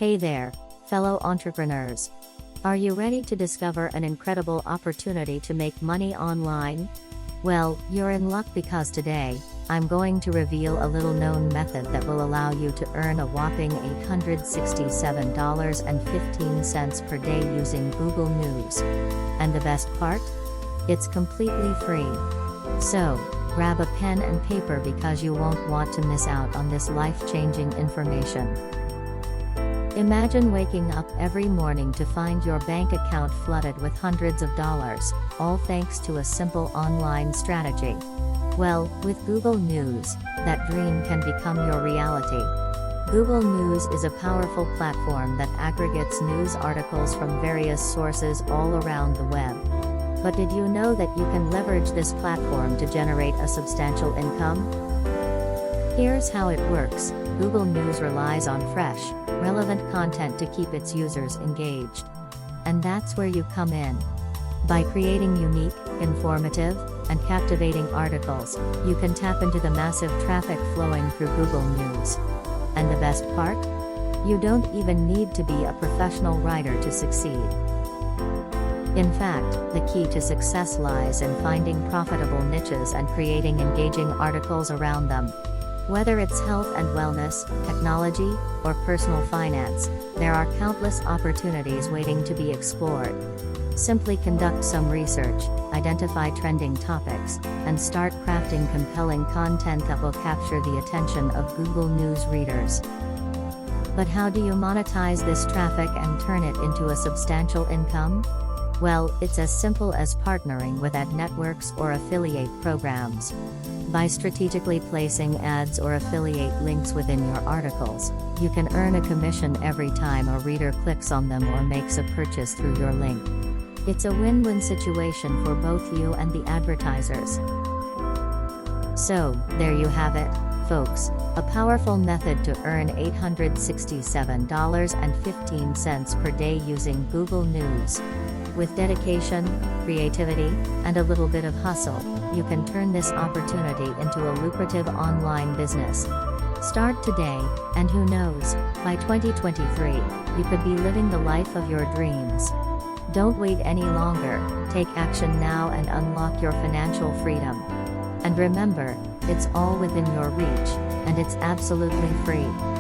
Hey there, fellow entrepreneurs. Are you ready to discover an incredible opportunity to make money online? Well, you're in luck because today, I'm going to reveal a little known method that will allow you to earn a whopping $867.15 per day using Google News. And the best part? It's completely free. So, grab a pen and paper because you won't want to miss out on this life-changing information. Imagine waking up every morning to find your bank account flooded with hundreds of dollars, all thanks to a simple online strategy. Well, with Google News, that dream can become your reality. Google News is a powerful platform that aggregates news articles from various sources all around the web. But did you know that you can leverage this platform to generate a substantial income? Here's how it works. Google News relies on fresh, relevant content to keep its users engaged. And that's where you come in. By creating unique, informative, and captivating articles, you can tap into the massive traffic flowing through Google News. And the best part? You don't even need to be a professional writer to succeed. In fact, the key to success lies in finding profitable niches and creating engaging articles around them. Whether it's health and wellness, technology, or personal finance, there are countless opportunities waiting to be explored. Simply conduct some research, identify trending topics, and start crafting compelling content that will capture the attention of Google News readers. But how do you monetize this traffic and turn it into a substantial income? Well, it's as simple as partnering with ad networks or affiliate programs. By strategically placing ads or affiliate links within your articles, you can earn a commission every time a reader clicks on them or makes a purchase through your link. It's a win-win situation for both you and the advertisers. So, there you have it, folks, a powerful method to earn $867.15 per day using Google News. With dedication, creativity, and a little bit of hustle, you can turn this opportunity into a lucrative online business. Start today, and who knows, by 2023, you could be living the life of your dreams. Don't wait any longer, take action now and unlock your financial freedom. And remember, it's all within your reach, and it's absolutely free.